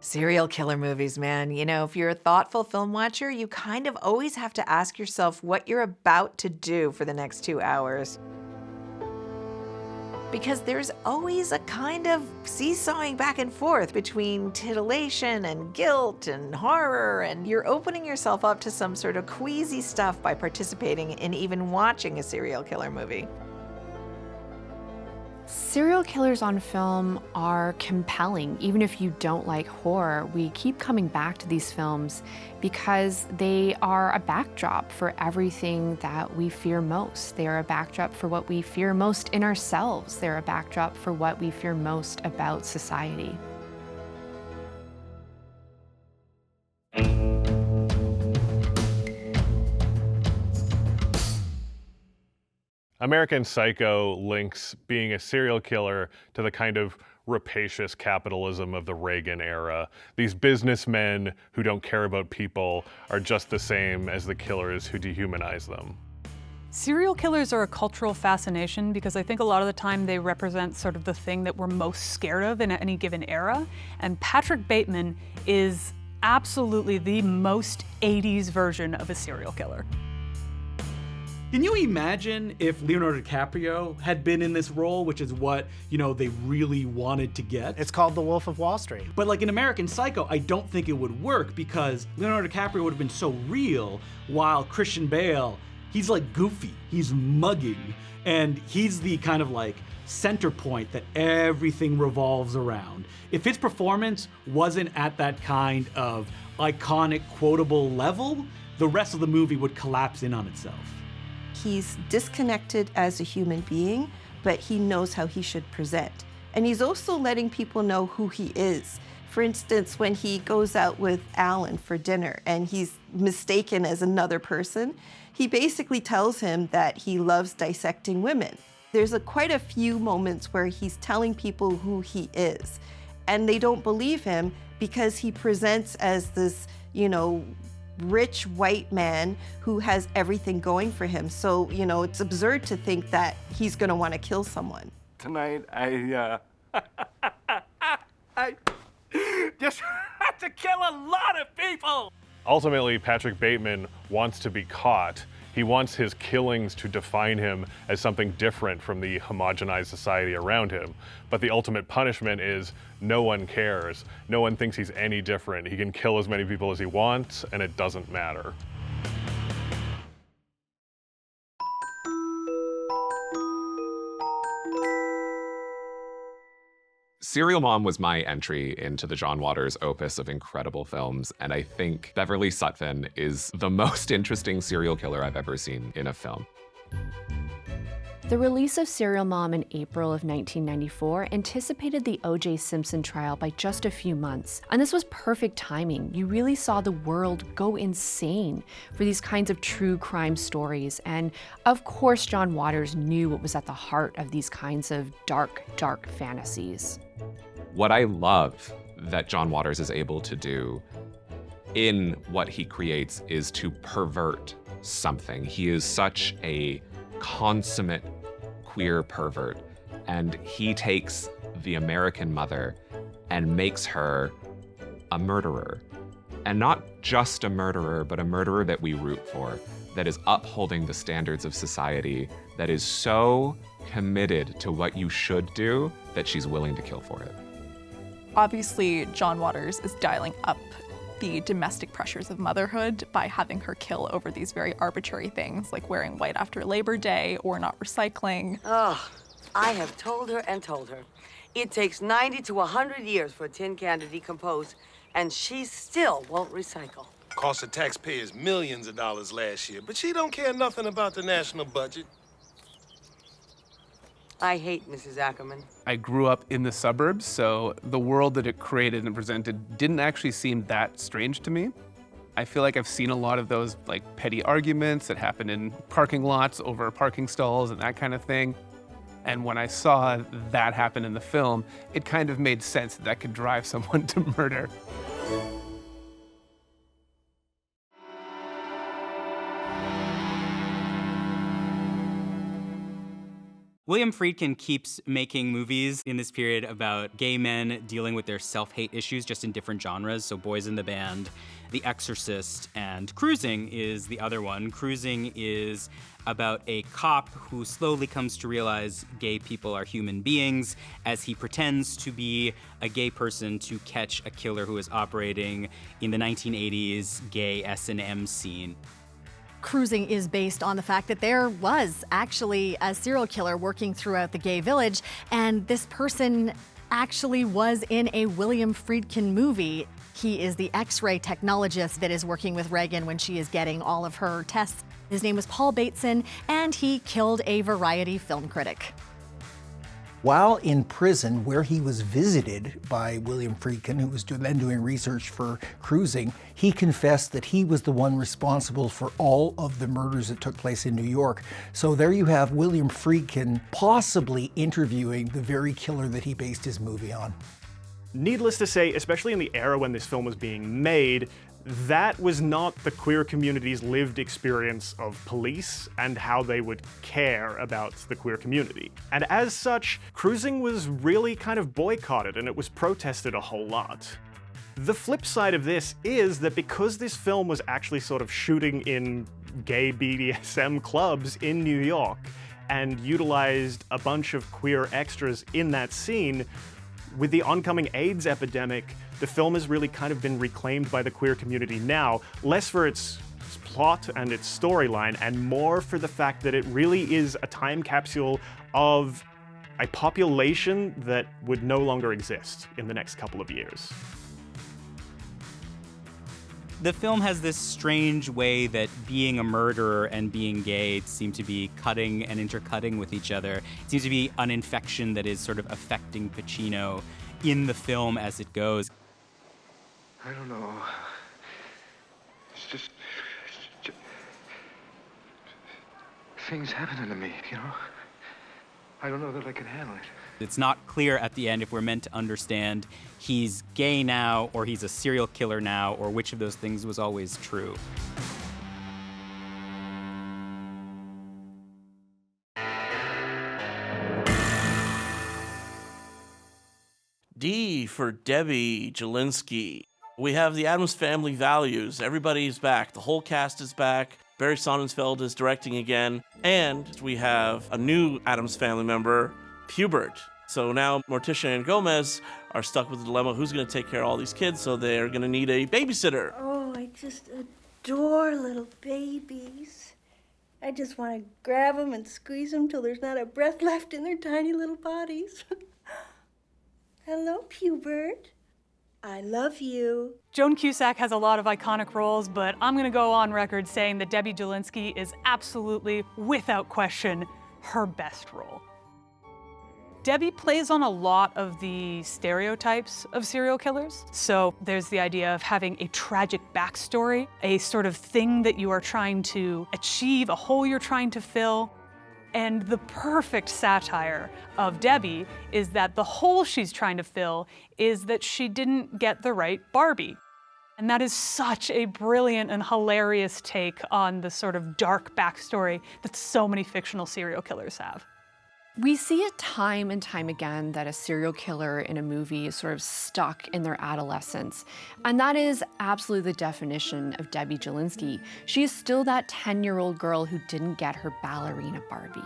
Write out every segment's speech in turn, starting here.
Serial killer movies, man. You know, if you're a thoughtful film watcher, you kind of always have to ask yourself what you're about to do for the next 2 hours. Because there's always a kind of seesawing back and forth between titillation and guilt and horror, and you're opening yourself up to some sort of queasy stuff by participating in even watching a serial killer movie. Serial killers on film are compelling. Even if you don't like horror, we keep coming back to these films because they are a backdrop for everything that we fear most. They are a backdrop for what we fear most in ourselves. They're a backdrop for what we fear most about society. American Psycho links being a serial killer to the kind of rapacious capitalism of the Reagan era. These businessmen who don't care about people are just the same as the killers who dehumanize them. Serial killers are a cultural fascination because I think a lot of the time they represent sort of the thing that we're most scared of in any given era. And Patrick Bateman is absolutely the most 80s version of a serial killer. Can you imagine if Leonardo DiCaprio had been in this role, which is what, they really wanted to get? It's called The Wolf of Wall Street. But like in American Psycho, I don't think it would work because Leonardo DiCaprio would have been so real, while Christian Bale, he's like goofy, he's mugging, and he's the kind of like center point that everything revolves around. If his performance wasn't at that kind of iconic, quotable level, the rest of the movie would collapse in on itself. He's disconnected as a human being, but he knows how he should present. And he's also letting people know who he is. For instance, when he goes out with Alan for dinner and he's mistaken as another person, he basically tells him that he loves dissecting women. There's quite a few moments where he's telling people who he is, and they don't believe him because he presents as this, rich white man who has everything going for him. So, it's absurd to think that he's gonna want to kill someone. Tonight, I just have to kill a lot of people! Ultimately, Patrick Bateman wants to be caught. He wants his killings to define him as something different from the homogenized society around him. But the ultimate punishment is no one cares. No one thinks he's any different. He can kill as many people as he wants, and it doesn't matter. Serial Mom was my entry into the John Waters opus of incredible films, and I think Beverly Sutphin is the most interesting serial killer I've ever seen in a film. The release of Serial Mom in April of 1994 anticipated the O.J. Simpson trial by just a few months, and this was perfect timing. You really saw the world go insane for these kinds of true crime stories, and of course John Waters knew what was at the heart of these kinds of dark, dark fantasies. What I love that John Waters is able to do in what he creates is to pervert something. He is such a consummate queer pervert, and he takes the American mother and makes her a murderer. And not just a murderer, but a murderer that we root for, that is upholding the standards of society, that is so committed to what you should do that she's willing to kill for it. Obviously, John Waters is dialing up the domestic pressures of motherhood by having her kill over these very arbitrary things like wearing white after Labor Day or not recycling. Oh, I have told her and told her. It takes 90 to 100 years for a tin can to decompose, and she still won't recycle. Cost the taxpayers millions of dollars last year, but she don't care nothing about the national budget. I hate Mrs. Ackerman. I grew up in the suburbs, so the world that it created and presented didn't actually seem that strange to me. I feel like I've seen a lot of those petty arguments that happen in parking lots over parking stalls and that kind of thing. And when I saw that happen in the film, it kind of made sense that that could drive someone to murder. William Friedkin keeps making movies in this period about gay men dealing with their self-hate issues, just in different genres. So Boys in the Band, The Exorcist, and Cruising is the other one. Cruising is about a cop who slowly comes to realize gay people are human beings as he pretends to be a gay person to catch a killer who is operating in the 1980s gay S&M scene. Cruising is based on the fact that there was actually a serial killer working throughout the gay village, and this person actually was in a William Friedkin movie. He is the X-ray technologist that is working with Reagan when she is getting all of her tests. His name was Paul Bateson, and he killed a Variety film critic. While in prison, where he was visited by William Friedkin, who was then doing research for Cruising, he confessed that he was the one responsible for all of the murders that took place in New York. So there you have William Friedkin possibly interviewing the very killer that he based his movie on. Needless to say, especially in the era when this film was being made, that was not the queer community's lived experience of police and how they would care about the queer community. And as such, Cruising was really kind of boycotted and it was protested a whole lot. The flip side of this is that because this film was actually sort of shooting in gay BDSM clubs in New York and utilized a bunch of queer extras in that scene, with the oncoming AIDS epidemic, the film has really kind of been reclaimed by the queer community now, less for its plot and its storyline, and more for the fact that it really is a time capsule of a population that would no longer exist in the next couple of years. The film has this strange way that being a murderer and being gay seem to be cutting and intercutting with each other. It seems to be an infection that is sort of affecting Pacino in the film as it goes. I don't know. It's just things happening to me, you know? I don't know that I can handle it. It's not clear at the end if we're meant to understand he's gay now or he's a serial killer now or which of those things was always true. D for Debbie Jelinski. We have the Addams Family values. Everybody's back. The whole cast is back. Barry Sonnenfeld is directing again. And we have a new Addams Family member, Pubert. So now Morticia and Gomez are stuck with the dilemma, who's going to take care of all these kids? So they're going to need a babysitter. Oh, I just adore little babies. I just want to grab them and squeeze them till there's not a breath left in their tiny little bodies. Hello, Pubert. I love you. Joan Cusack has a lot of iconic roles, but I'm gonna go on record saying that Debbie Jelinski is absolutely, without question, her best role. Debbie plays on a lot of the stereotypes of serial killers. So there's the idea of having a tragic backstory, a sort of thing that you are trying to achieve, a hole you're trying to fill. And the perfect satire of Debbie is that the hole she's trying to fill is that she didn't get the right Barbie. And that is such a brilliant and hilarious take on the sort of dark backstory that so many fictional serial killers have. We see it time and time again that a serial killer in a movie is sort of stuck in their adolescence. And that is absolutely the definition of Debbie Jelinski. She is still that 10-year-old girl who didn't get her ballerina Barbie.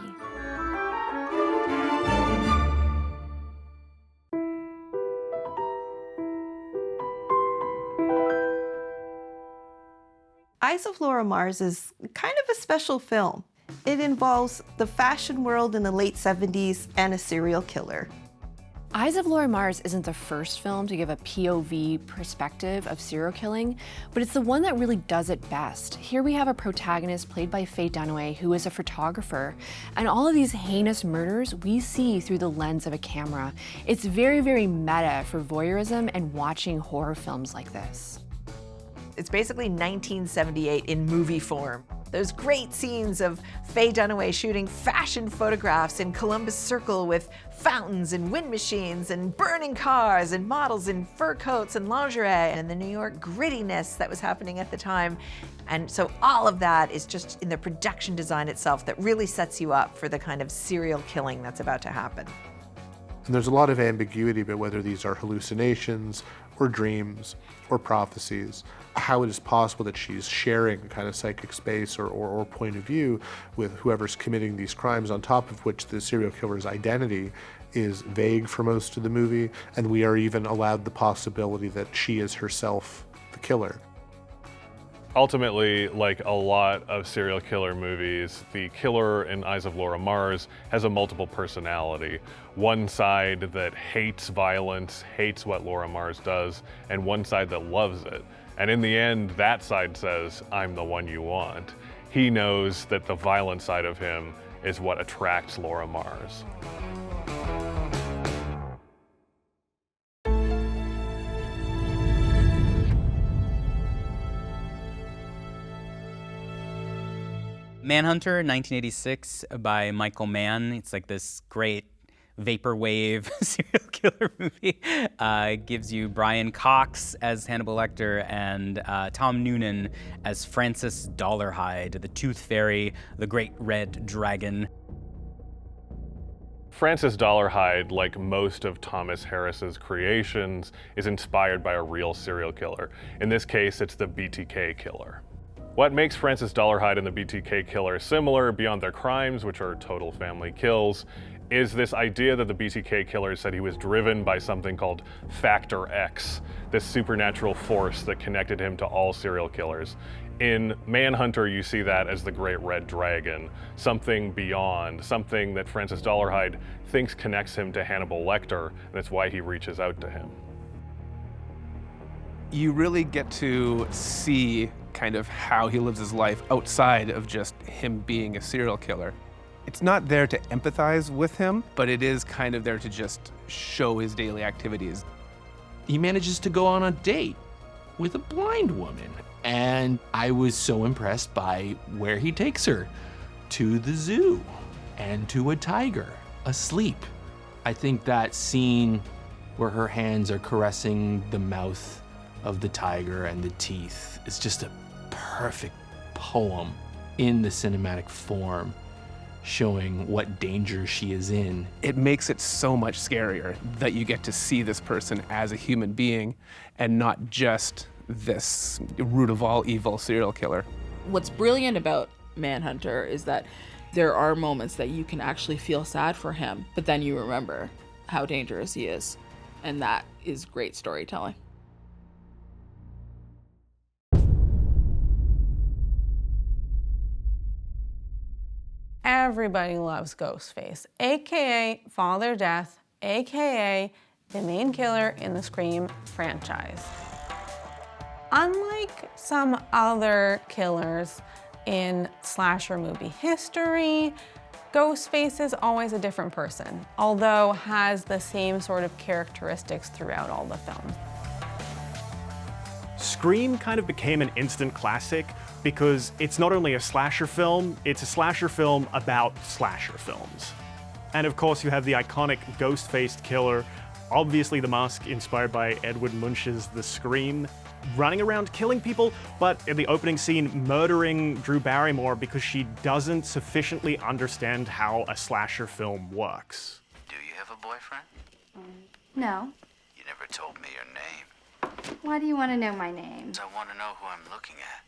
Eyes of Laura Mars is kind of a special film. It involves the fashion world in the late 70s and a serial killer. Eyes of Laura Mars isn't the first film to give a POV perspective of serial killing, but it's the one that really does it best. Here we have a protagonist played by Faye Dunaway, who is a photographer, and all of these heinous murders we see through the lens of a camera. It's very, very meta for voyeurism and watching horror films like this. It's basically 1978 in movie form. Those great scenes of Faye Dunaway shooting fashion photographs in Columbus Circle with fountains and wind machines and burning cars and models in fur coats and lingerie, and the New York grittiness that was happening at the time. And so all of that is just in the production design itself that really sets you up for the kind of serial killing that's about to happen. And there's a lot of ambiguity about whether these are hallucinations or dreams or prophecies, how it is possible that she's sharing a kind of psychic space or point of view with whoever's committing these crimes, on top of which the serial killer's identity is vague for most of the movie, and we are even allowed the possibility that she is herself the killer. Ultimately, like a lot of serial killer movies, the killer in Eyes of Laura Mars has a multiple personality. One side that hates violence, hates what Laura Mars does, and one side that loves it. And in the end, that side says, I'm the one you want. He knows that the violent side of him is what attracts Laura Mars. Manhunter, 1986, by Michael Mann. It's like this great vaporwave serial killer movie. Gives you Brian Cox as Hannibal Lecter and Tom Noonan as Francis Dollarhide, the Tooth Fairy, the Great Red Dragon. Francis Dollarhide, like most of Thomas Harris's creations, is inspired by a real serial killer. In this case, it's the BTK killer. What makes Francis Dollarhide and the BTK killer similar, beyond their crimes, which are total family kills, is this idea that the BTK killer said he was driven by something called Factor X, this supernatural force that connected him to all serial killers. In Manhunter, you see that as the Great Red Dragon, something beyond, something that Francis Dollarhide thinks connects him to Hannibal Lecter, and that's why he reaches out to him. You really get to see kind of how he lives his life outside of just him being a serial killer. It's not there to empathize with him, but it is kind of there to just show his daily activities. He manages to go on a date with a blind woman, and I was so impressed by where he takes her, to the zoo and to a tiger asleep. I think that scene where her hands are caressing the mouth of the tiger and the teeth is just a perfect poem in the cinematic form, showing what danger she is in. It makes it so much scarier that you get to see this person as a human being and not just this root of all evil serial killer. What's brilliant about Manhunter is that there are moments that you can actually feel sad for him, but then you remember how dangerous he is. And that is great storytelling. Everybody loves Ghostface, aka Father Death, aka the main killer in the Scream franchise. Unlike some other killers in slasher movie history, Ghostface is always a different person, although has the same sort of characteristics throughout all the films. Scream kind of became an instant classic because it's not only a slasher film, it's a slasher film about slasher films. And of course you have the iconic ghost-faced killer, obviously the mask inspired by Edward Munch's The Scream, running around killing people, but in the opening scene murdering Drew Barrymore because she doesn't sufficiently understand how a slasher film works. Do you have a boyfriend? No. You never told me your name. Why do you want to know my name? I want to know who I'm looking at.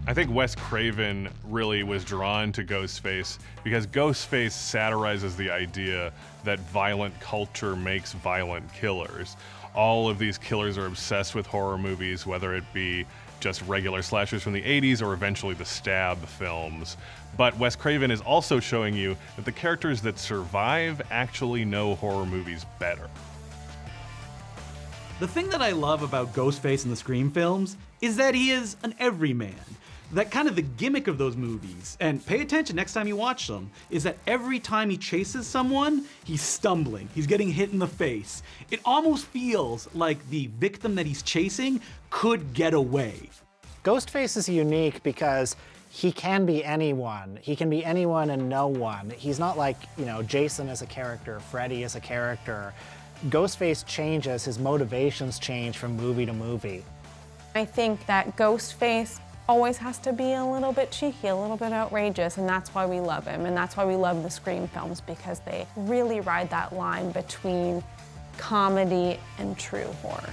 I think Wes Craven really was drawn to Ghostface because Ghostface satirizes the idea that violent culture makes violent killers. All of these killers are obsessed with horror movies, whether it be just regular slashers from the 80s or eventually the Stab films. But Wes Craven is also showing you that the characters that survive actually know horror movies better. The thing that I love about Ghostface in the Scream films is that he is an everyman. that kind of the gimmick of those movies, and pay attention next time you watch them, is that every time he chases someone, he's stumbling, he's getting hit in the face. It almost feels like the victim that he's chasing could get away. Ghostface is unique because he can be anyone. He can be anyone and no one. He's not like, you know, Jason as a character, Freddy as a character. Ghostface changes, his motivations change from movie to movie. I think that Ghostface always has to be a little bit cheeky, a little bit outrageous, and that's why we love him. And that's why we love the Scream films, because they really ride that line between comedy and true horror.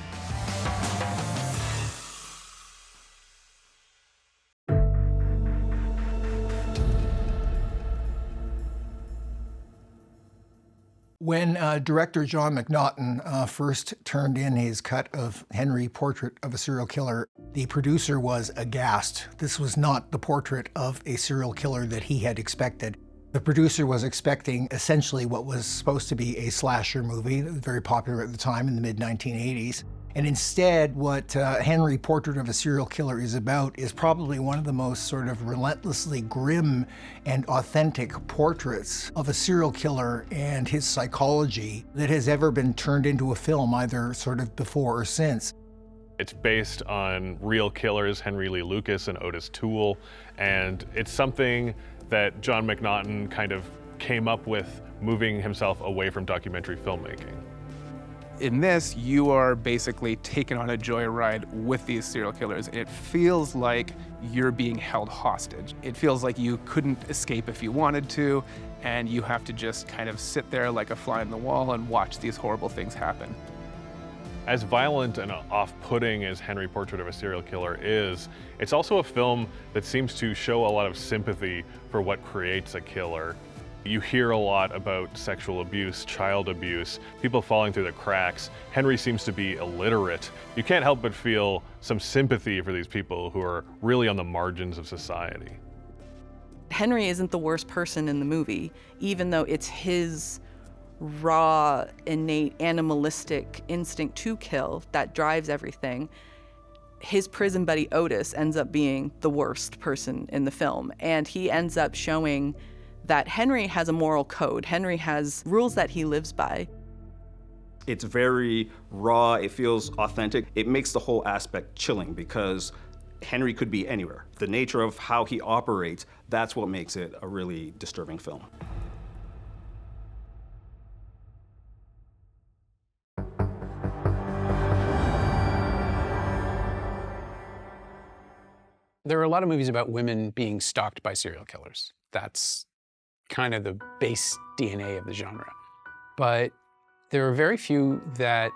When director John McNaughton first turned in his cut of Henry, Portrait of a Serial Killer, the producer was aghast. This was not the portrait of a serial killer that he had expected. The producer was expecting essentially what was supposed to be a slasher movie that was very popular at the time in the mid-1980s. And instead, what Henry, Portrait of a Serial Killer is about is probably one of the most sort of relentlessly grim and authentic portraits of a serial killer and his psychology that has ever been turned into a film, either sort of before or since. It's based on real killers, Henry Lee Lucas and Otis Toole, and it's something that John McNaughton kind of came up with, moving himself away from documentary filmmaking. In this, you are basically taken on a joyride with these serial killers. It feels like you're being held hostage. It feels like you couldn't escape if you wanted to, and you have to just kind of sit there like a fly on the wall and watch these horrible things happen. As violent and off-putting as Henry, Portrait of a Serial Killer is, it's also a film that seems to show a lot of sympathy for what creates a killer. You hear a lot about sexual abuse, child abuse, people falling through the cracks. Henry seems to be illiterate. You can't help but feel some sympathy for these people who are really on the margins of society. Henry isn't the worst person in the movie, even though it's his raw, innate, animalistic instinct to kill that drives everything. His prison buddy Otis ends up being the worst person in the film, and he ends up showing that Henry has a moral code. Henry has rules that he lives by. It's very raw, it feels authentic. It makes the whole aspect chilling because Henry could be anywhere. The nature of how he operates, that's what makes it a really disturbing film. There are a lot of movies about women being stalked by serial killers. That's kind of the base DNA of the genre. But there are very few that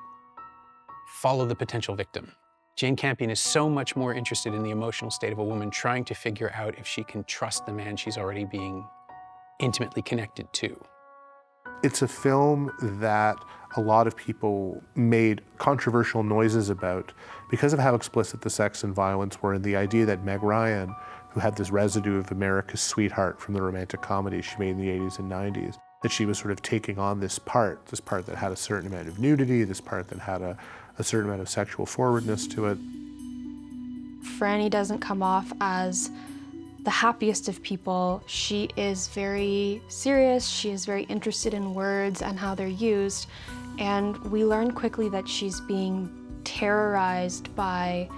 follow the potential victim. Jane Campion is so much more interested in the emotional state of a woman trying to figure out if she can trust the man she's already being intimately connected to. It's a film that a lot of people made controversial noises about because of how explicit the sex and violence were, and the idea that Meg Ryan, who had this residue of America's sweetheart from the romantic comedy she made in the 80s and 90s, that she was sort of taking on this part that had a certain amount of nudity, this part that had a certain amount of sexual forwardness to it. Franny doesn't come off as the happiest of people. She is very serious, she is very interested in words and how they're used, and we learn quickly that she's being terrorized by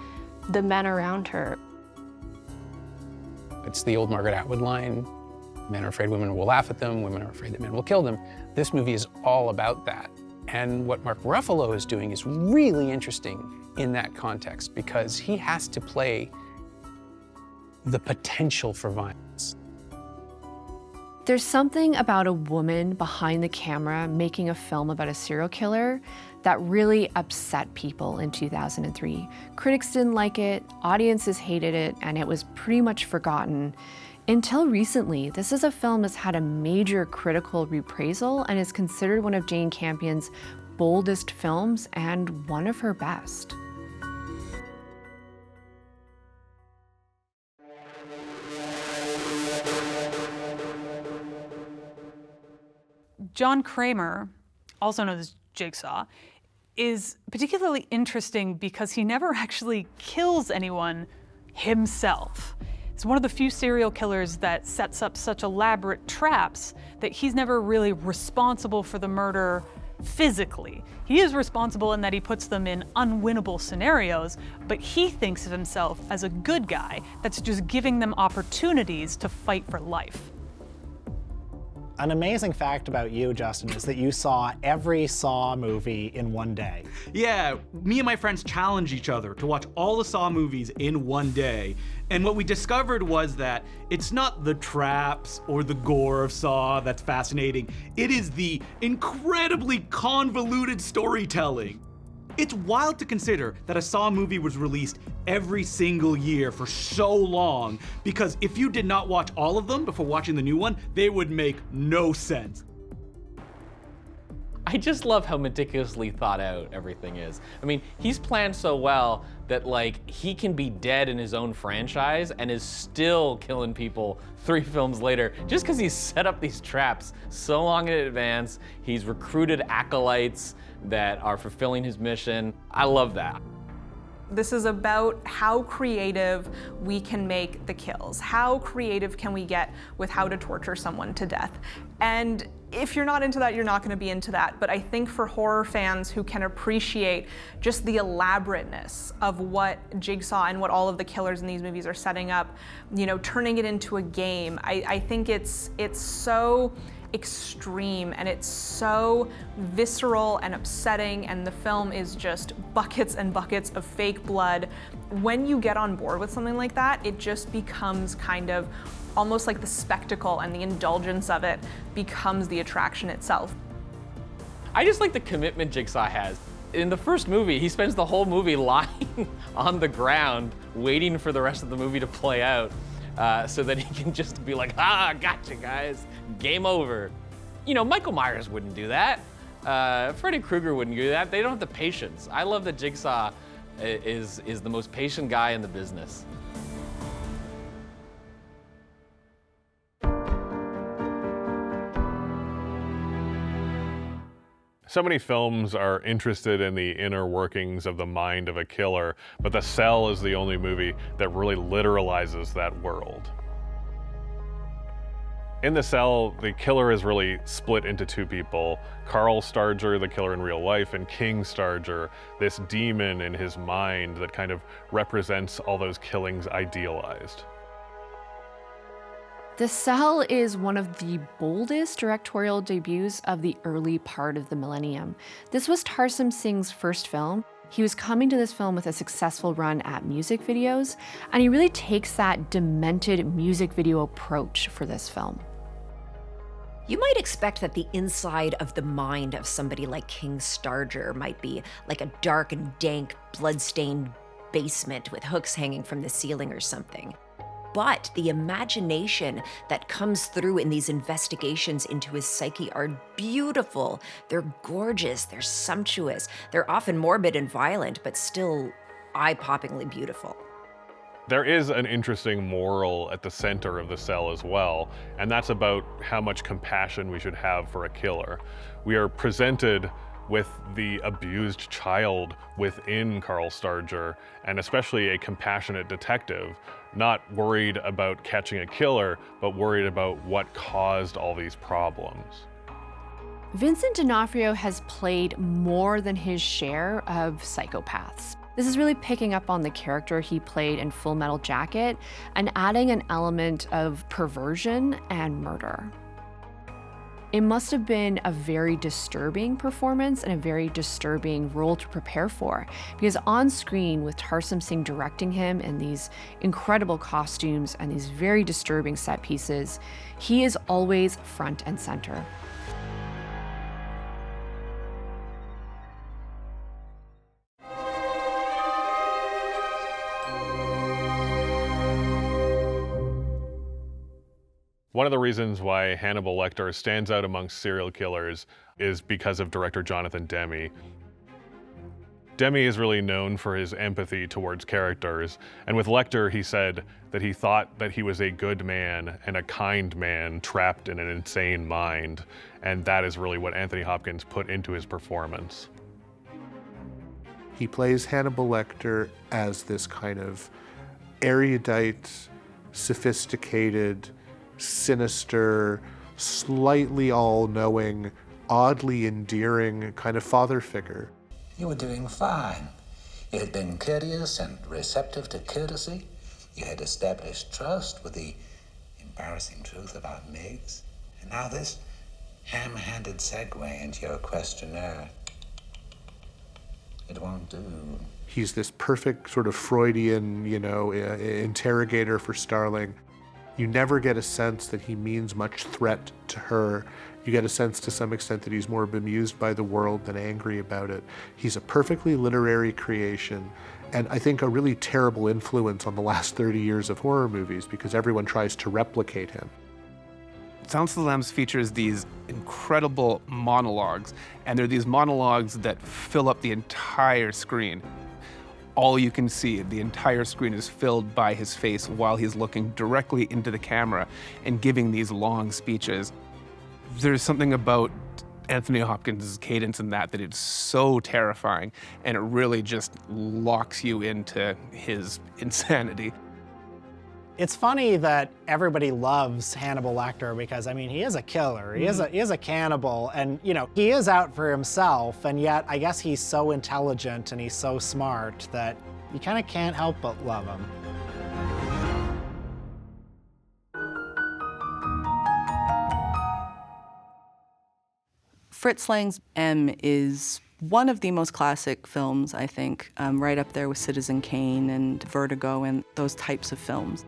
the men around her. It's the old Margaret Atwood line, men are afraid women will laugh at them, women are afraid that men will kill them. This movie is all about that. And what Mark Ruffalo is doing is really interesting in that context because he has to play the potential for violence. There's something about a woman behind the camera making a film about a serial killer that really upset people in 2003. Critics didn't like it, audiences hated it, and it was pretty much forgotten. Until recently, this is a film that's had a major critical reappraisal and is considered one of Jane Campion's boldest films and one of her best. John Kramer, also known as Jigsaw, is particularly interesting because he never actually kills anyone himself. It's one of the few serial killers that sets up such elaborate traps that he's never really responsible for the murder physically. He is responsible in that he puts them in unwinnable scenarios, but he thinks of himself as a good guy that's just giving them opportunities to fight for life. An amazing fact about you, Justin, is that you saw every Saw movie in one day. Yeah, me and my friends challenged each other to watch all the Saw movies in one day. And what we discovered was that it's not the traps or the gore of Saw that's fascinating. It is the incredibly convoluted storytelling. It's wild to consider that a Saw movie was released every single year for so long, because if you did not watch all of them before watching the new one, they would make no sense. I just love how meticulously thought out everything is. I mean, he's planned so well that like he can be dead in his own franchise and is still killing people 3 films later just because he's set up these traps so long in advance. He's recruited acolytes that are fulfilling his mission. I love that. This is about how creative we can make the kills. How creative can we get with how to torture someone to death? And if you're not into that, you're not going to be into that. But I think for horror fans who can appreciate just the elaborateness of what Jigsaw and what all of the killers in these movies are setting up, you know, turning it into a game, I think it's so extreme and it's so visceral and upsetting, and the film is just buckets and buckets of fake blood. When you get on board with something like that, it just becomes kind of almost like the spectacle, and the indulgence of it becomes the attraction itself. I just like the commitment Jigsaw has. In the first movie, he spends the whole movie lying on the ground, waiting for the rest of the movie to play out, so that he can just be like, ah, gotcha guys, game over. You know, Michael Myers wouldn't do that. Freddy Krueger wouldn't do that. They don't have the patience. I love that Jigsaw is the most patient guy in the business. So many films are interested in the inner workings of the mind of a killer, but The Cell is the only movie that really literalizes that world. In The Cell, the killer is really split into 2 people. Carl Starger, the killer in real life, and King Starger, this demon in his mind that kind of represents all those killings idealized. The Cell is one of the boldest directorial debuts of the early part of the millennium. This was Tarsem Singh's first film. He was coming to this film with a successful run at music videos, and he really takes that demented music video approach for this film. You might expect that the inside of the mind of somebody like King Starger might be like a dark and dank, blood-stained basement with hooks hanging from the ceiling or something. But the imagination that comes through in these investigations into his psyche are beautiful. They're gorgeous, they're sumptuous, they're often morbid and violent, but still eye-poppingly beautiful. There is an interesting moral at the center of The Cell as well, and that's about how much compassion we should have for a killer. We are presented with the abused child within Carl Starger, and especially a compassionate detective, not worried about catching a killer, but worried about what caused all these problems. Vincent D'Onofrio has played more than his share of psychopaths. This is really picking up on the character he played in Full Metal Jacket and adding an element of perversion and murder. It must have been a very disturbing performance and a very disturbing role to prepare for, because on screen with Tarsem Singh directing him in these incredible costumes and these very disturbing set pieces, he is always front and center. One of the reasons why Hannibal Lecter stands out amongst serial killers is because of director Jonathan Demme. Demme is really known for his empathy towards characters, and with Lecter he said that he thought that he was a good man and a kind man trapped in an insane mind, and that is really what Anthony Hopkins put into his performance. He plays Hannibal Lecter as this kind of erudite, sophisticated, sinister, slightly all-knowing, oddly endearing kind of father figure. You were doing fine. You had been courteous and receptive to courtesy. You had established trust with the embarrassing truth about Miggs. And now this ham-handed segue into your questionnaire. It won't do. He's this perfect sort of Freudian, interrogator for Starling. You never get a sense that he means much threat to her. You get a sense to some extent that he's more bemused by the world than angry about it. He's a perfectly literary creation, and I think a really terrible influence on the last 30 years of horror movies because everyone tries to replicate him. Silence of the Lambs features these incredible monologues, and they're these monologues that fill up the entire screen. All you can see, the entire screen is filled by his face while he's looking directly into the camera and giving these long speeches. There's something about Anthony Hopkins' cadence in that it's so terrifying, and it really just locks you into his insanity. It's funny that everybody loves Hannibal Lecter because, he is a killer. He is a cannibal, and, he is out for himself, and yet I guess he's so intelligent and he's so smart that you kind of can't help but love him. Fritz Lang's M is one of the most classic films, I think, right up there with Citizen Kane and Vertigo and those types of films.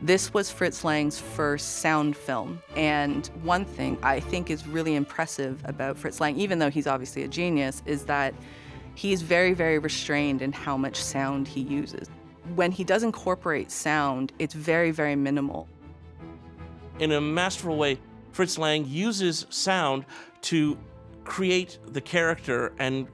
This was Fritz Lang's first sound film, and one thing I think is really impressive about Fritz Lang, even though he's obviously a genius, is that he's very, very restrained in how much sound he uses. When he does incorporate sound, it's very, very minimal. In a masterful way, Fritz Lang uses sound to create the character and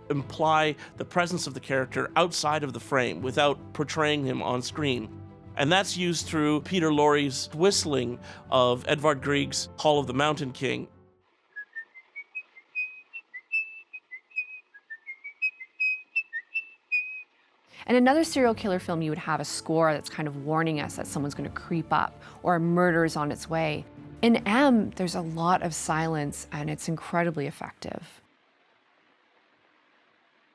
imply the presence of the character outside of the frame without portraying him on screen. And that's used through Peter Lorre's whistling of Edvard Grieg's Hall of the Mountain King. In another serial killer film, you would have a score that's kind of warning us that someone's going to creep up or a murder is on its way. In M, there's a lot of silence, and it's incredibly effective.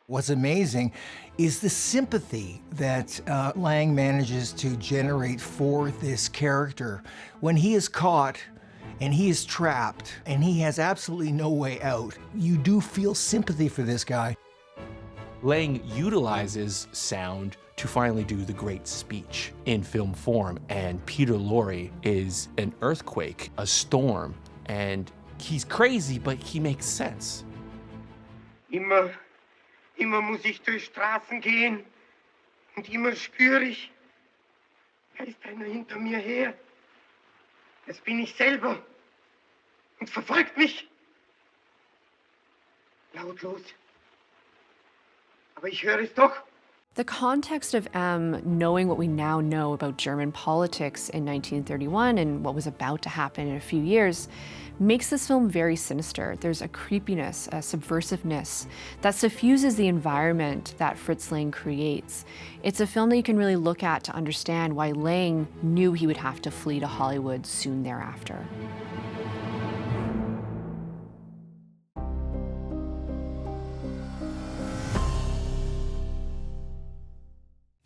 What's amazing is the sympathy that Lang manages to generate for this character. When he is caught and he is trapped and he has absolutely no way out, you do feel sympathy for this guy. Lang utilizes sound to finally do the great speech in film form, and Peter Lorre is an earthquake, a storm, and he's crazy, but he makes sense. Immer muss ich durch Straßen gehen und immer spüre ich, ist einer hinter mir her. Das bin ich selber und verfolgt mich. Lautlos. Aber ich höre es doch. The context of M, knowing what we now know about German politics in 1931 and what was about to happen in a few years, makes this film very sinister. There's a creepiness, a subversiveness that suffuses the environment that Fritz Lang creates. It's a film that you can really look at to understand why Lang knew he would have to flee to Hollywood soon thereafter.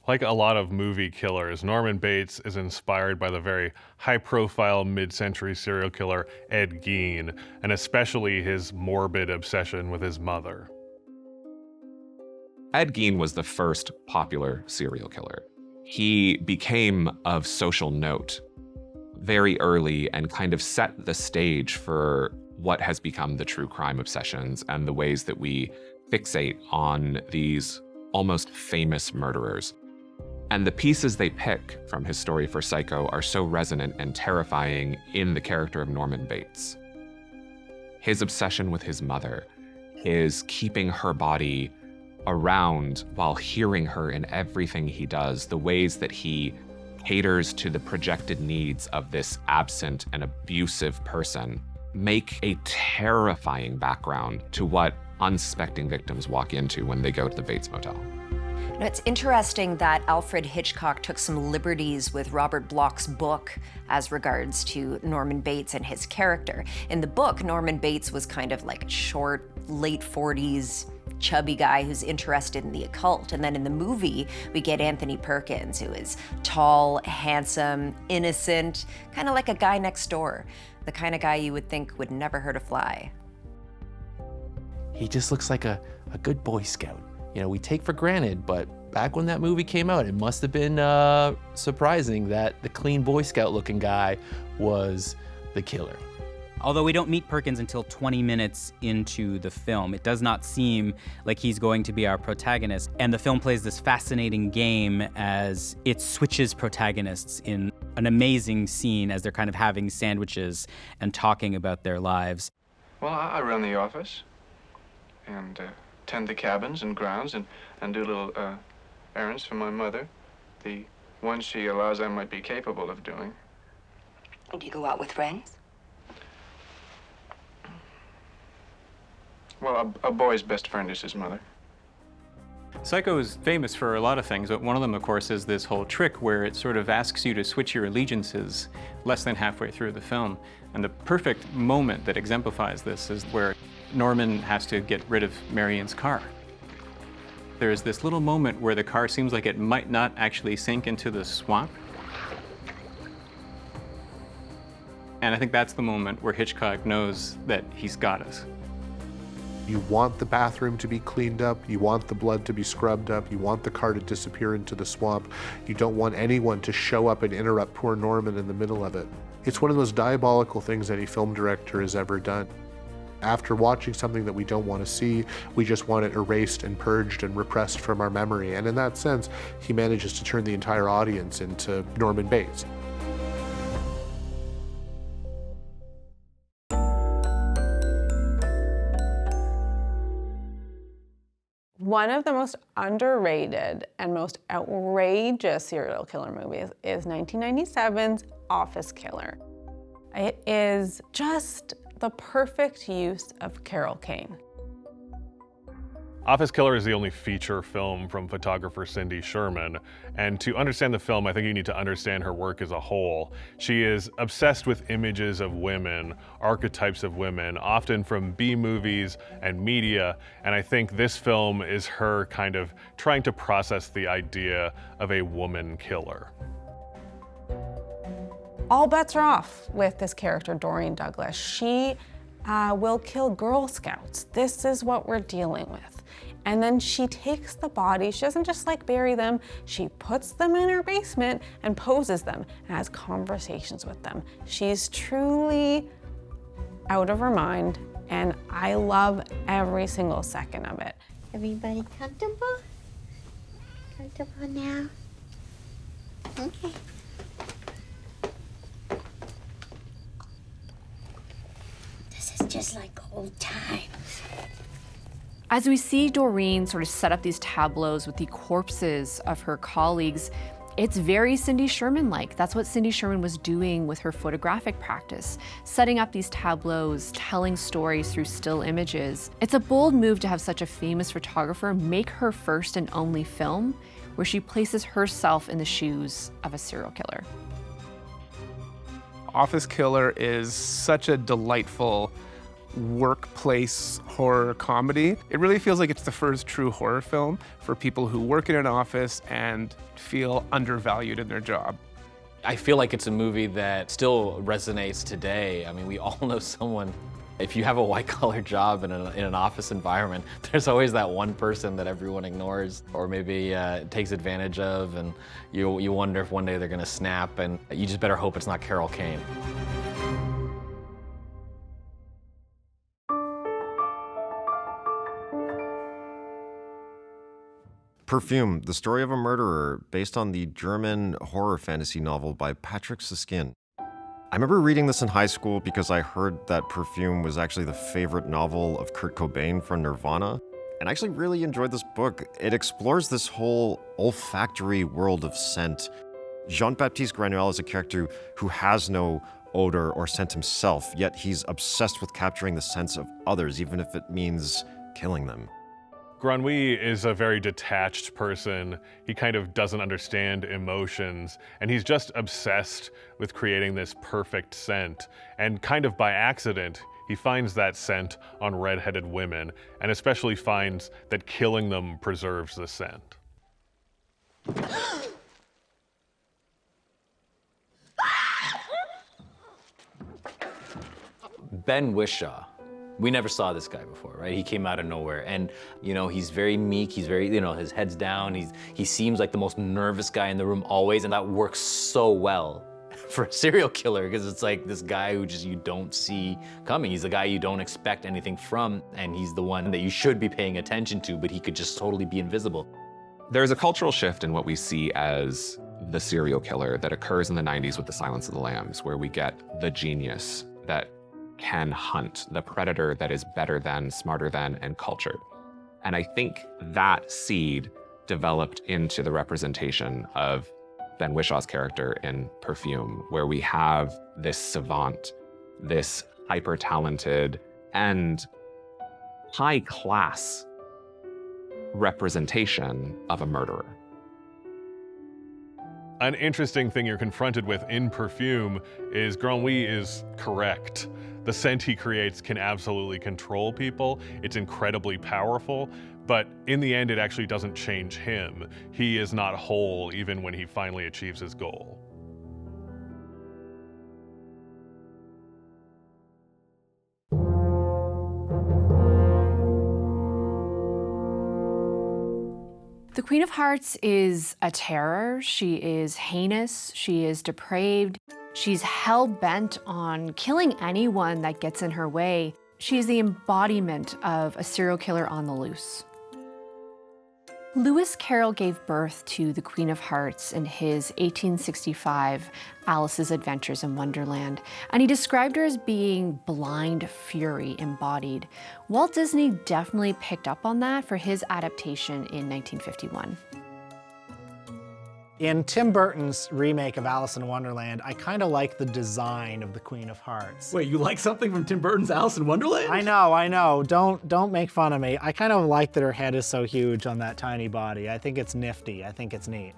Like a lot of movie killers, Norman Bates is inspired by the very high-profile mid-century serial killer Ed Gein, and especially his morbid obsession with his mother. Ed Gein was the first popular serial killer. He became of social note very early and kind of set the stage for what has become the true crime obsessions and the ways that we fixate on these almost famous murderers. And the pieces they pick from his story for Psycho are so resonant and terrifying in the character of Norman Bates. His obsession with his mother, his keeping her body around while hearing her in everything he does, the ways that he caters to the projected needs of this absent and abusive person, make a terrifying background to what unsuspecting victims walk into when they go to the Bates Motel. Now, it's interesting that Alfred Hitchcock took some liberties with Robert Bloch's book as regards to Norman Bates and his character. In the book, Norman Bates was kind of like a short, late 40s, chubby guy who's interested in the occult. And then in the movie, we get Anthony Perkins, who is tall, handsome, innocent, kind of like a guy next door. The kind of guy you would think would never hurt a fly. He just looks like a good Boy Scout. You know, we take for granted, but back when that movie came out, it must have been surprising that the clean Boy Scout looking guy was the killer. Although we don't meet Perkins until 20 minutes into the film, it does not seem like he's going to be our protagonist. And the film plays this fascinating game as it switches protagonists in an amazing scene as they're kind of having sandwiches and talking about their lives. Well, I run the office and tend the cabins and grounds and do little errands for my mother, the ones she allows I might be capable of doing. Do you go out with friends? Well, a boy's best friend is his mother. Psycho is famous for a lot of things, but one of them, of course, is this whole trick where it sort of asks you to switch your allegiances less than halfway through the film. And the perfect moment that exemplifies this is where Norman has to get rid of Marion's car. There's this little moment where the car seems like it might not actually sink into the swamp. And I think that's the moment where Hitchcock knows that he's got us. You want the bathroom to be cleaned up, you want the blood to be scrubbed up, you want the car to disappear into the swamp. You don't want anyone to show up and interrupt poor Norman in the middle of it. It's one of the most diabolical things any film director has ever done. After watching something that we don't want to see, we just want it erased and purged and repressed from our memory. And in that sense, he manages to turn the entire audience into Norman Bates. One of the most underrated and most outrageous serial killer movies is 1997's Office Killer. It is just the perfect use of Carol Kane. Office Killer is the only feature film from photographer Cindy Sherman, and to understand the film, I think you need to understand her work as a whole. She is obsessed with images of women, archetypes of women, often from B-movies and media, and I think this film is her kind of trying to process the idea of a woman killer. All bets are off with this character, Doreen Douglas. She will kill Girl Scouts. This is what we're dealing with. And then she takes the body, she doesn't just like bury them, she puts them in her basement and poses them and has conversations with them. She's truly out of her mind, and I love every single second of it. Everybody comfortable? Comfortable now? Okay. This is just like old times. As we see Doreen sort of set up these tableaus with the corpses of her colleagues, it's very Cindy Sherman-like. That's what Cindy Sherman was doing with her photographic practice, setting up these tableaus, telling stories through still images. It's a bold move to have such a famous photographer make her first and only film where she places herself in the shoes of a serial killer. Office Killer is such a delightful workplace horror comedy. It really feels like it's the first true horror film for people who work in an office and feel undervalued in their job. I feel like it's a movie that still resonates today. I mean, we all know someone, if you have a white-collar job in an office environment, there's always that one person that everyone ignores or maybe takes advantage of, and you wonder if one day they're gonna snap, and you just better hope it's not Carol Kane. Perfume, the story of a murderer, based on the German horror fantasy novel by Patrick Süskind. I remember reading this in high school because I heard that Perfume was actually the favorite novel of Kurt Cobain from Nirvana, and I actually really enjoyed this book. It explores this whole olfactory world of scent. Jean-Baptiste Granuel is a character who has no odor or scent himself, yet he's obsessed with capturing the scents of others, even if it means killing them. Granui is a very detached person. He kind of doesn't understand emotions, and he's just obsessed with creating this perfect scent. And kind of by accident, he finds that scent on red-headed women, and especially finds that killing them preserves the scent. Ben Whishaw. We never saw this guy before, right? He came out of nowhere, and he's very meek. He's very, his head's down. He seems like the most nervous guy in the room always, and that works so well for a serial killer because it's like this guy who just you don't see coming. He's the guy you don't expect anything from, and he's the one that you should be paying attention to, but he could just totally be invisible. There's a cultural shift in what we see as the serial killer that occurs in the 90s with The Silence of the Lambs, where we get the genius that can hunt, the predator that is better than, smarter than, and cultured. And I think that seed developed into the representation of Ben Whishaw's character in Perfume, where we have this savant, this hyper-talented and high-class representation of a murderer. An interesting thing you're confronted with in Perfume is Granui is correct. The scent he creates can absolutely control people. It's incredibly powerful, but in the end, it actually doesn't change him. He is not whole even when he finally achieves his goal. The Queen of Hearts is a terror. She is heinous. She is depraved. She's hell-bent on killing anyone that gets in her way. She's the embodiment of a serial killer on the loose. Lewis Carroll gave birth to the Queen of Hearts in his 1865 Alice's Adventures in Wonderland, and he described her as being blind fury embodied. Walt Disney definitely picked up on that for his adaptation in 1951. In Tim Burton's remake of Alice in Wonderland, I kind of like the design of the Queen of Hearts. Wait, you like something from Tim Burton's Alice in Wonderland? I know. Don't make fun of me. I kind of like that her head is so huge on that tiny body. I think it's nifty. I think it's neat.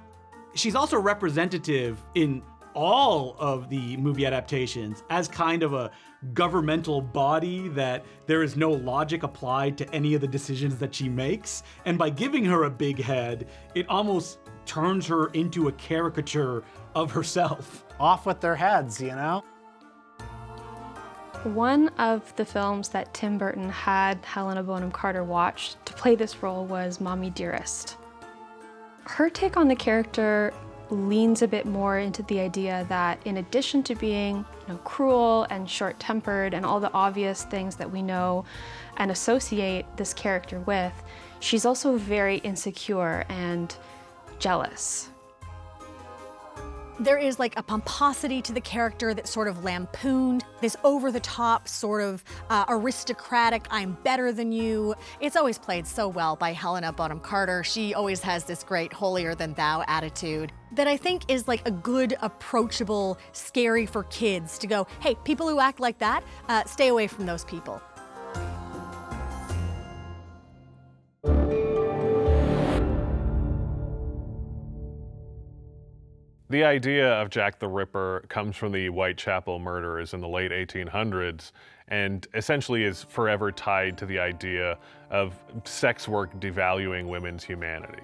She's also representative in all of the movie adaptations as kind of a governmental body that there is no logic applied to any of the decisions that she makes. And by giving her a big head, it almost turns her into a caricature of herself. Off with their heads, One of the films that Tim Burton had Helena Bonham Carter watch to play this role was Mommy Dearest. Her take on the character leans a bit more into the idea that in addition to being cruel and short-tempered and all the obvious things that we know and associate this character with, she's also very insecure and jealous. There is like a pomposity to the character that's sort of lampooned, this over-the-top sort of aristocratic, I'm better than you. It's always played so well by Helena Bonham Carter. She always has this great holier-than-thou attitude that I think is like a good, approachable, scary for kids to go, hey, people who act like that, stay away from those people. The idea of Jack the Ripper comes from the Whitechapel murderers in the late 1800s and essentially is forever tied to the idea of sex work devaluing women's humanity.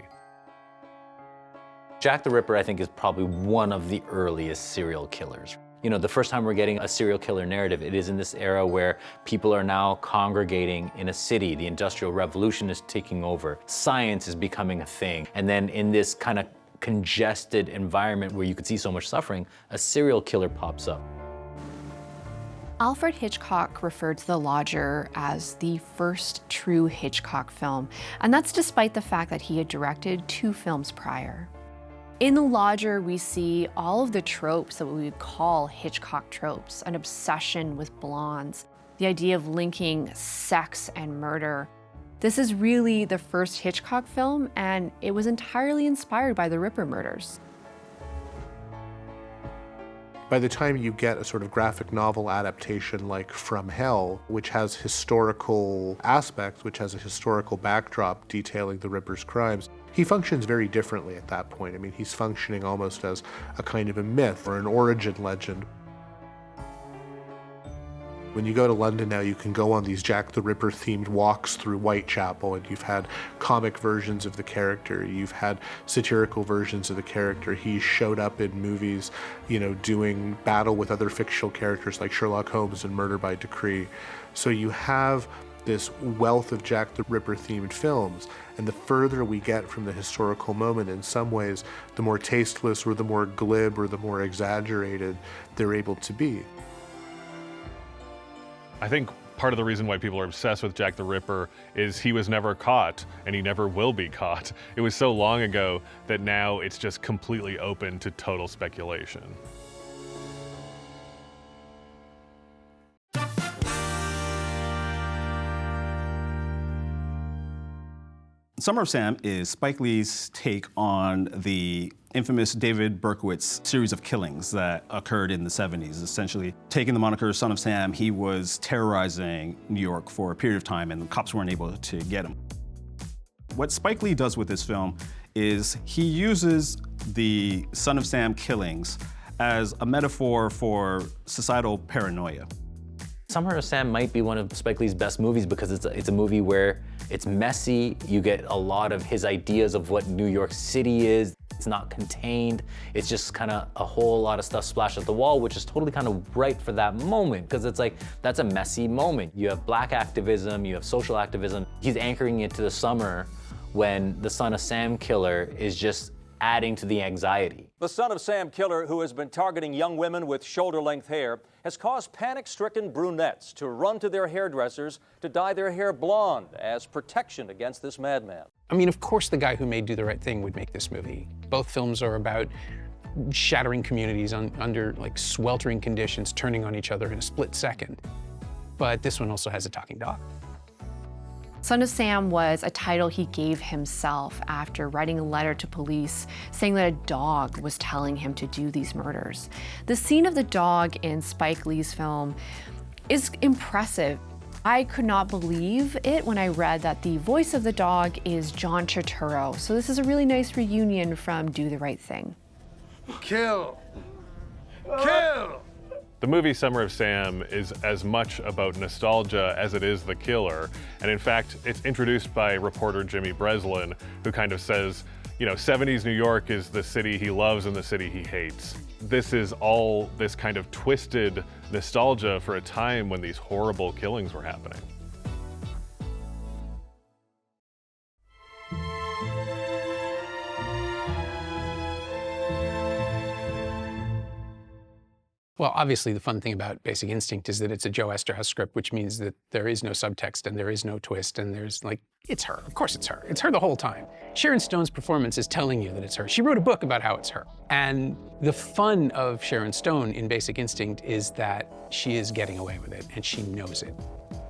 Jack the Ripper, I think, is probably one of the earliest serial killers. The first time we're getting a serial killer narrative, it is in this era where people are now congregating in a city. The Industrial Revolution is taking over. Science is becoming a thing. And then in this kind of congested environment where you could see so much suffering, a serial killer pops up. Alfred Hitchcock referred to The Lodger as the first true Hitchcock film, and that's despite the fact that he had directed 2 films prior. In The Lodger, we see all of the tropes that we would call Hitchcock tropes, an obsession with blondes, the idea of linking sex and murder. This is really the first Hitchcock film, and it was entirely inspired by the Ripper murders. By the time you get a sort of graphic novel adaptation like From Hell, which has historical aspects, which has a historical backdrop detailing the Ripper's crimes, he functions very differently at that point. I mean, he's functioning almost as a kind of a myth or an origin legend. When you go to London now, you can go on these Jack the Ripper themed walks through Whitechapel, and you've had comic versions of the character, you've had satirical versions of the character. He showed up in movies, you know, doing battle with other fictional characters like Sherlock Holmes and Murder by Decree. So you have this wealth of Jack the Ripper themed films, and the further we get from the historical moment, in some ways, the more tasteless or the more glib or the more exaggerated they're able to be. I think part of the reason why people are obsessed with Jack the Ripper is he was never caught, and he never will be caught. It was so long ago that now it's just completely open to total speculation. Summer of Sam is Spike Lee's take on the infamous David Berkowitz series of killings that occurred in the 70s. Essentially, taking the moniker Son of Sam, he was terrorizing New York for a period of time, and the cops weren't able to get him. What Spike Lee does with this film is he uses the Son of Sam killings as a metaphor for societal paranoia. Summer of Sam might be one of Spike Lee's best movies because it's a movie where it's messy. You get a lot of his ideas of what New York City is. It's not contained. It's just kind of a whole lot of stuff splashed at the wall, which is totally kind of right for that moment, because it's like, that's a messy moment. You have black activism, you have social activism. He's anchoring it to the summer when the Son of Sam killer is just adding to the anxiety. The Son of Sam killer, who has been targeting young women with shoulder-length hair, has caused panic-stricken brunettes to run to their hairdressers to dye their hair blonde as protection against this madman. I mean, of course the guy who made Do the Right Thing would make this movie. Both films are about shattering communities under like sweltering conditions, turning on each other in a split second. But this one also has a talking dog. Son of Sam was a title he gave himself after writing a letter to police saying that a dog was telling him to do these murders. The scene of the dog in Spike Lee's film is impressive. I could not believe it when I read that the voice of the dog is John Turturro. So this is a really nice reunion from Do the Right Thing. Kill! Kill! The movie Summer of Sam is as much about nostalgia as it is the killer. And in fact, it's introduced by reporter Jimmy Breslin, who kind of says, you know, 70s New York is the city he loves and the city he hates. This is all this kind of twisted nostalgia for a time when these horrible killings were happening. Well, obviously the fun thing about Basic Instinct is that it's a Joe Esterhaus script, which means that there is no subtext and there is no twist and there's like, it's her. Of course it's her. It's her the whole time. Sharon Stone's performance is telling you that it's her. She wrote a book about how it's her. And the fun of Sharon Stone in Basic Instinct is that she is getting away with it and she knows it.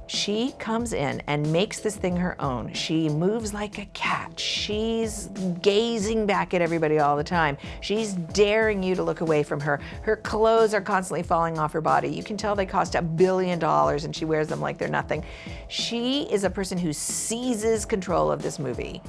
She comes in and makes this thing her own. She moves like a cat. She's gazing back at everybody all the time. She's daring you to look away from her. Her clothes are constantly falling off her body. You can tell they cost $1 billion and she wears them like they're nothing. She is a person who seizes control of this movie.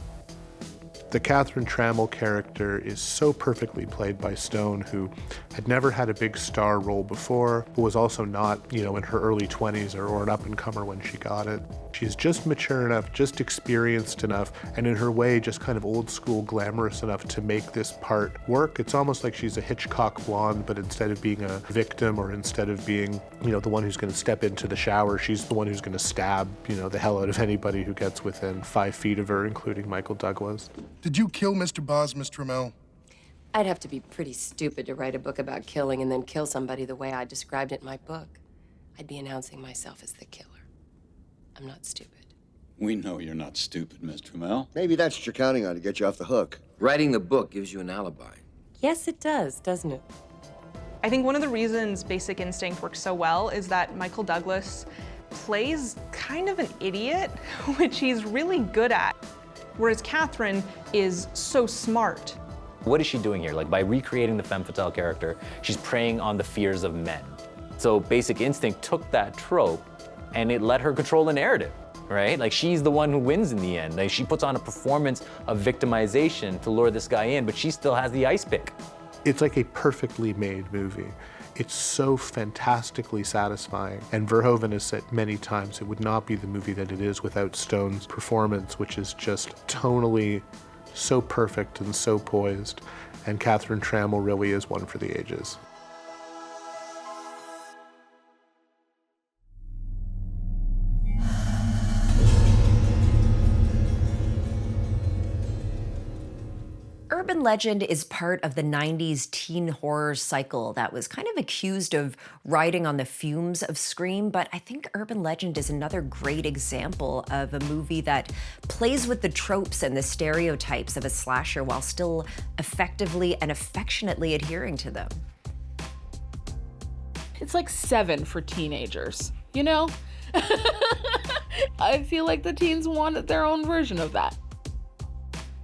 The Catherine Trammell character is so perfectly played by Stone, who had never had a big star role before, but was also not, you know, in her early 20s or an up-and-comer when she got it. She's just mature enough, just experienced enough, and in her way, just kind of old-school glamorous enough to make this part work. It's almost like she's a Hitchcock blonde, but instead of being a victim or instead of being, you know, the one who's going to step into the shower, she's the one who's going to stab, you know, the hell out of anybody who gets within 5 feet of her, including Michael Douglas. Did you kill Mr. Boz, Miss Trammell? I'd have to be pretty stupid to write a book about killing and then kill somebody the way I described it in my book. I'd be announcing myself as the killer. I'm not stupid. We know you're not stupid, Miss Trammell. Maybe that's what you're counting on to get you off the hook. Writing the book gives you an alibi. Yes, it does, doesn't it? I think one of the reasons Basic Instinct works so well is that Michael Douglas plays kind of an idiot, which he's really good at. Whereas Catherine is so smart What is she doing here? Like, by recreating the femme fatale character, she's preying on the fears of men. So Basic Instinct took that trope and it let her control the narrative, right? Like, she's the one who wins in the end. Like, she puts on a performance of victimization to lure this guy in, but she still has the ice pick. It's like a perfectly made movie. It's so fantastically satisfying. And Verhoeven has said many times it would not be the movie that it is without Stone's performance, which is just tonally so perfect and so poised. And Catherine Trammell really is one for the ages. Urban Legend is part of the 90s teen horror cycle that was kind of accused of riding on the fumes of Scream, but I think Urban Legend is another great example of a movie that plays with the tropes and the stereotypes of a slasher while still effectively and affectionately adhering to them. It's like 7 for teenagers, you know? I feel like the teens wanted their own version of that.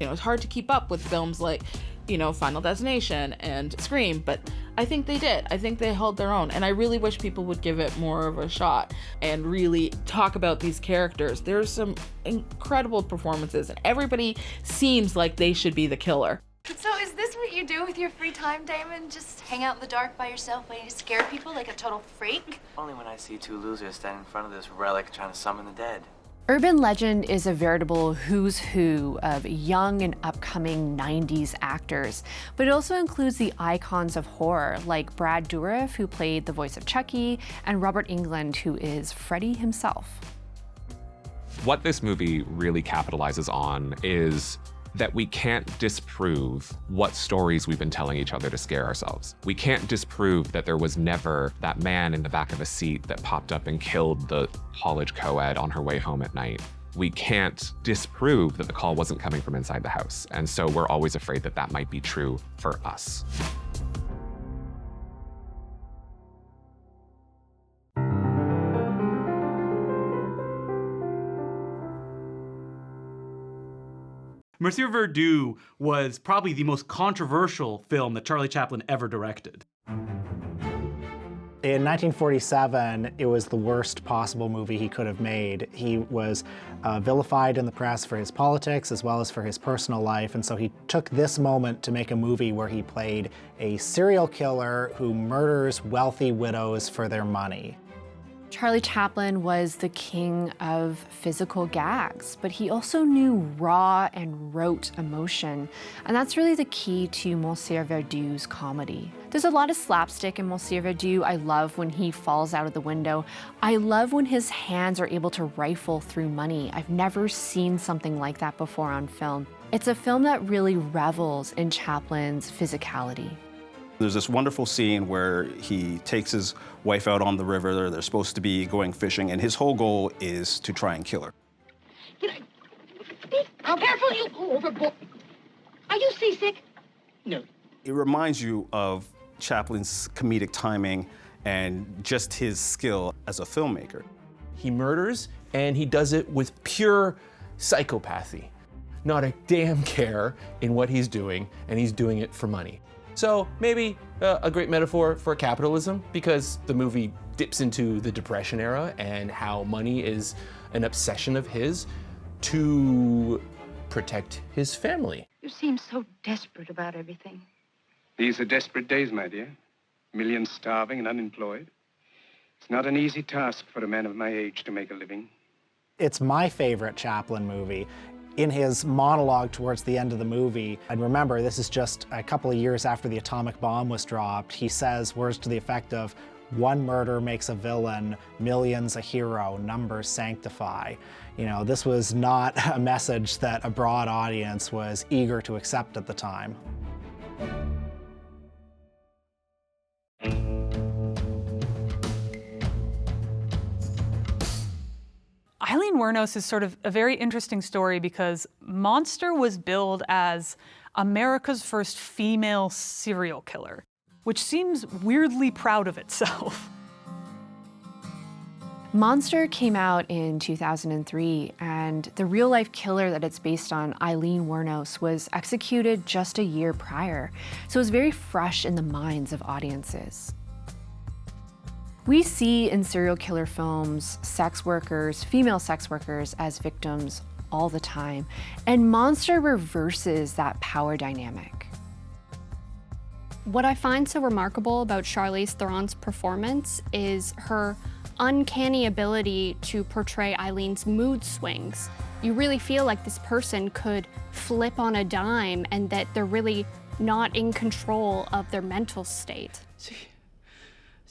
You know, it's hard to keep up with films like, you know, Final Destination and Scream, but I think they did. I think they held their own, and I really wish people would give it more of a shot and really talk about these characters. There's some incredible performances, and everybody seems like they should be the killer. So is this what you do with your free time, Damon? Just hang out in the dark by yourself waiting to scare people like a total freak? Only when I see two losers standing in front of this relic trying to summon the dead. Urban Legend is a veritable who's who of young and upcoming 90s actors, but it also includes the icons of horror like Brad Dourif, who played the voice of Chucky, and Robert Englund, who is Freddy himself. What this movie really capitalizes on is that we can't disprove what stories we've been telling each other to scare ourselves. We can't disprove that there was never that man in the back of a seat that popped up and killed the college co-ed on her way home at night. We can't disprove that the call wasn't coming from inside the house. And so we're always afraid that that might be true for us. Monsieur Verdoux was probably the most controversial film that Charlie Chaplin ever directed. In 1947, it was the worst possible movie he could have made. He was vilified in the press for his politics as well as for his personal life, and so he took this moment to make a movie where he played a serial killer who murders wealthy widows for their money. Charlie Chaplin was the king of physical gags, but he also knew raw and rote emotion, and that's really the key to Monsieur Verdoux's comedy. There's a lot of slapstick in Monsieur Verdoux. I love when he falls out of the window. I love when his hands are able to rifle through money. I've never seen something like that before on film. It's a film that really revels in Chaplin's physicality. There's this wonderful scene where he takes his wife out on the river. They're supposed to be going fishing, and his whole goal is to try and kill her. Careful, you go overboard. Are you seasick? No. It reminds you of Chaplin's comedic timing and just his skill as a filmmaker. He murders, and he does it with pure psychopathy. Not a damn care in what he's doing, and he's doing it for money. So maybe a great metaphor for capitalism, because the movie dips into the Depression era and how money is an obsession of his to protect his family. You seem so desperate about everything. These are desperate days, my dear. Millions starving and unemployed. It's not an easy task for a man of my age to make a living. It's my favorite Chaplin movie. In his monologue towards the end of the movie, and remember, this is just a couple of years after the atomic bomb was dropped, he says words to the effect of, "One murder makes a villain, millions a hero, numbers sanctify." You know, this was not a message that a broad audience was eager to accept at the time. Eileen Wuornos is sort of a very interesting story because Monster was billed as America's first female serial killer, which seems weirdly proud of itself. Monster came out in 2003, and the real-life killer that it's based on, Aileen Wuornos, was executed just a year prior, so it was very fresh in the minds of audiences. We see in serial killer films sex workers, female sex workers, as victims all the time, and Monster reverses that power dynamic. What I find so remarkable about Charlize Theron's performance is her uncanny ability to portray Eileen's mood swings. You really feel like this person could flip on a dime and that they're really not in control of their mental state. So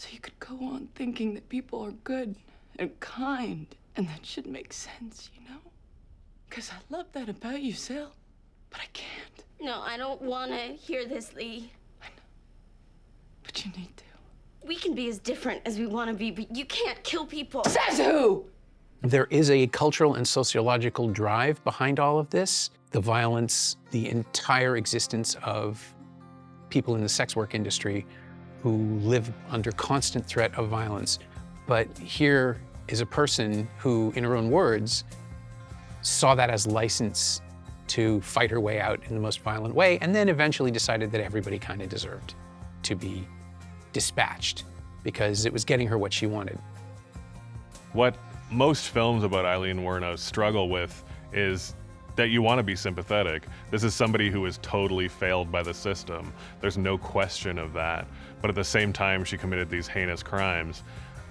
you could go on thinking that people are good and kind, and that should make sense, you know? Because I love that about you, Sil, but I can't. No, I don't want to hear this, Lee. I know, but you need to. We can be as different as we want to be, but you can't kill people. Says who? There is a cultural and sociological drive behind all of this. The violence, the entire existence of people in the sex work industry who live under constant threat of violence. But here is a person who, in her own words, saw that as license to fight her way out in the most violent way, and then eventually decided that everybody kind of deserved to be dispatched because it was getting her what she wanted. What most films about Aileen Wuornos struggle with is that you want to be sympathetic. This is somebody who is totally failed by the system. There's no question of that. But at the same time, she committed these heinous crimes.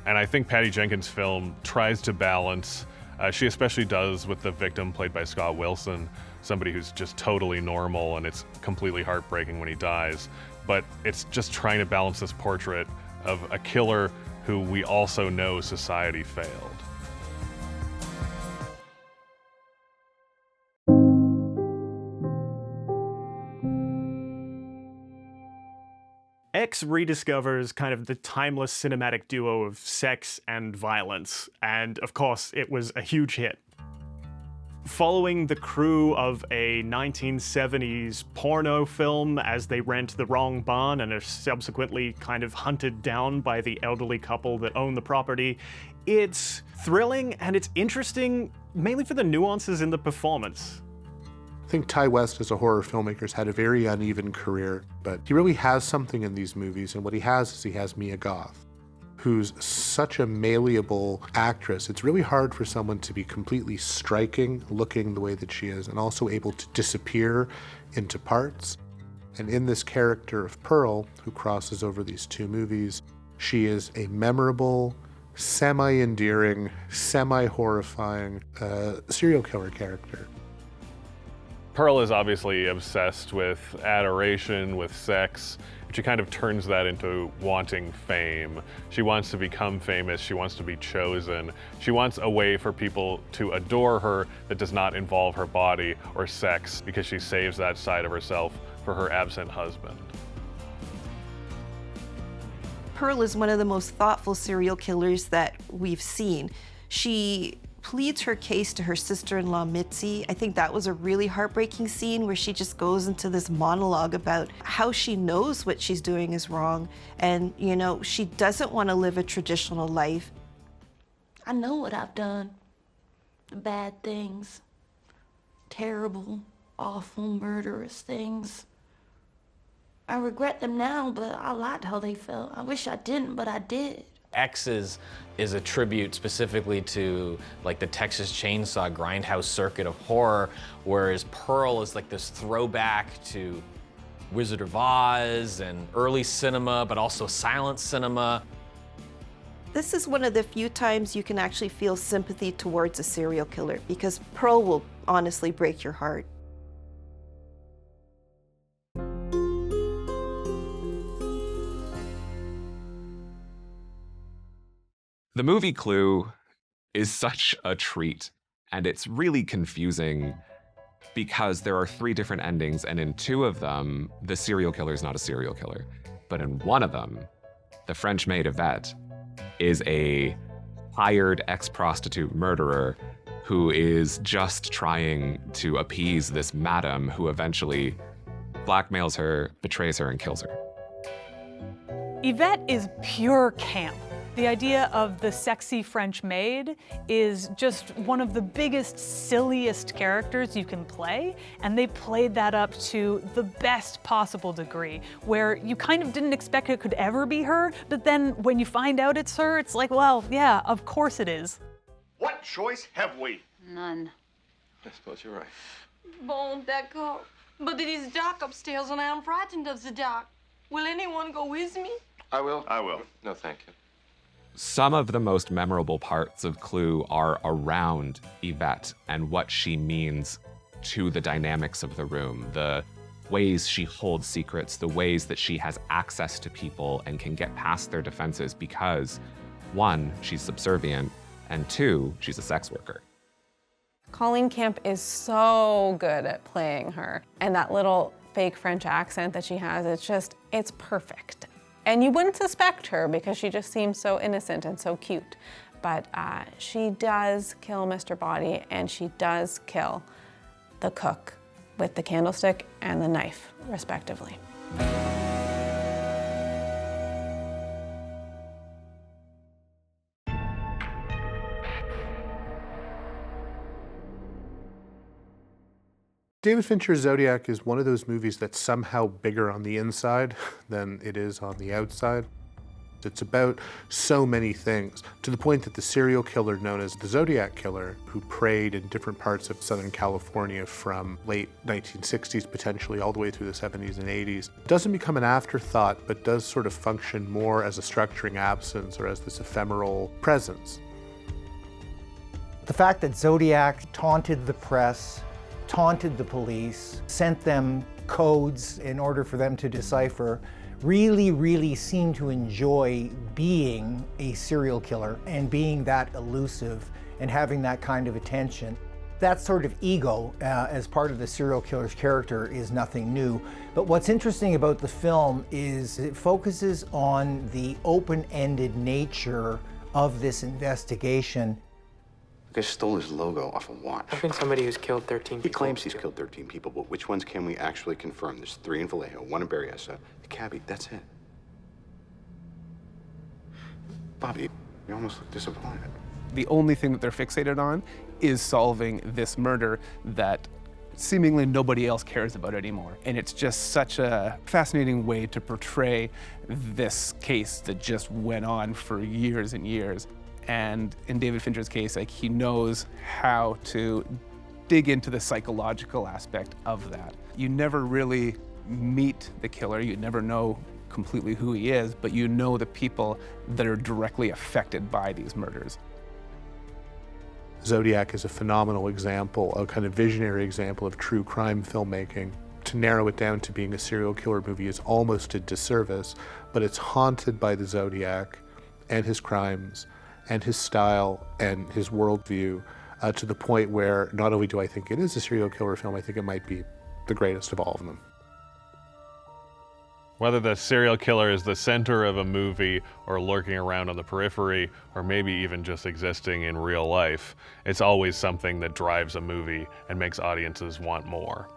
And I think Patty Jenkins' film tries to balance, she especially does with the victim played by Scott Wilson, somebody who's just totally normal, and it's completely heartbreaking when he dies. But it's just trying to balance this portrait of a killer who we also know society failed. X rediscovers kind of the timeless cinematic duo of sex and violence, and of course, it was a huge hit. Following the crew of a 1970s porno film as they rent the wrong barn and are subsequently kind of hunted down by the elderly couple that own the property, it's thrilling and it's interesting, mainly for the nuances in the performance. I think Ty West as a horror filmmaker has had a very uneven career, but he really has something in these movies, and what he has is Mia Goth, who's such a malleable actress. It's really hard for someone to be completely striking, looking the way that she is, and also able to disappear into parts. And in this character of Pearl, who crosses over these two movies, she is a memorable, semi-endearing, semi-horrifying serial killer character. Pearl is obviously obsessed with adoration, with sex. She kind of turns that into wanting fame. She wants to become famous. She wants to be chosen. She wants a way for people to adore her that does not involve her body or sex, because she saves that side of herself for her absent husband. Pearl is one of the most thoughtful serial killers that we've seen. She pleads her case to her sister-in-law Mitzi. I think that was a really heartbreaking scene where she just goes into this monologue about how she knows what she's doing is wrong, and you know, she doesn't want to live a traditional life. I know what I've done. The bad things. Terrible, awful, murderous things. I regret them now, but I liked how they felt. I wish I didn't, but I did. X is a tribute specifically to like the Texas Chainsaw Grindhouse circuit of horror, whereas Pearl is like this throwback to Wizard of Oz and early cinema, but also silent cinema. This is one of the few times you can actually feel sympathy towards a serial killer, because Pearl will honestly break your heart. The movie Clue is such a treat, and it's really confusing because there are 3 different endings, and in 2 of them, the serial killer is not a serial killer. But in one of them, the French maid Yvette is a hired ex-prostitute murderer who is just trying to appease this madam who eventually blackmails her, betrays her, and kills her. Yvette is pure camp. The idea of the sexy French maid is just one of the biggest, silliest characters you can play, and they played that up to the best possible degree, where you kind of didn't expect it could ever be her, but then when you find out it's her, it's like, well, yeah, of course it is. What choice have we? None. I suppose you're right. Bon, d'accord. But it is dark upstairs and I am frightened of the dark. Will anyone go with me? I will. I will. No, thank you. Some of the most memorable parts of Clue are around Yvette and what she means to the dynamics of the room, the ways she holds secrets, the ways that she has access to people and can get past their defenses because, one, she's subservient, and two, she's a sex worker. Colleen Camp is so good at playing her, and that little fake French accent that she has, it's perfect. And you wouldn't suspect her because she just seems so innocent and so cute. But she does kill Mr. Body, and she does kill the cook with the candlestick and the knife, respectively. David Fincher's Zodiac is one of those movies that's somehow bigger on the inside than it is on the outside. It's about so many things, to the point that the serial killer known as the Zodiac Killer, who preyed in different parts of Southern California from late 1960s, potentially all the way through the 70s and 80s, doesn't become an afterthought, but does sort of function more as a structuring absence or as this ephemeral presence. The fact that Zodiac taunted the press, taunted the police, sent them codes in order for them to decipher, really seemed to enjoy being a serial killer and being that elusive and having that kind of attention. That sort of ego as part of the serial killer's character is nothing new. But what's interesting about the film is it focuses on the open-ended nature of this investigation. The guy stole his logo off a watch. I've been somebody who's killed 13 people. He claims he's killed 13 people, but which ones can we actually confirm? There's 3 in Vallejo, 1 in Berryessa, the cabbie, that's it. Bobby, you almost look disappointed. The only thing that they're fixated on is solving this murder that seemingly nobody else cares about anymore. And it's just such a fascinating way to portray this case that just went on for years and years. And in David Fincher's case, like, he knows how to dig into the psychological aspect of that. You never really meet the killer, you never know completely who he is, but you know the people that are directly affected by these murders. Zodiac is a phenomenal example, a kind of visionary example of true crime filmmaking. To narrow it down to being a serial killer movie is almost a disservice, but it's haunted by the Zodiac and his crimes and his style and his worldview to the point where not only do I think it is a serial killer film, I think it might be the greatest of all of them. Whether the serial killer is the center of a movie or lurking around on the periphery or maybe even just existing in real life, it's always something that drives a movie and makes audiences want more.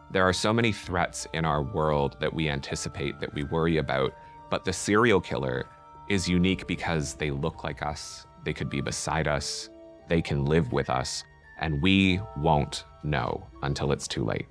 There are so many threats in our world that we anticipate, that we worry about, but the serial killer is unique because they look like us, they could be beside us, they can live with us, and we won't know until it's too late.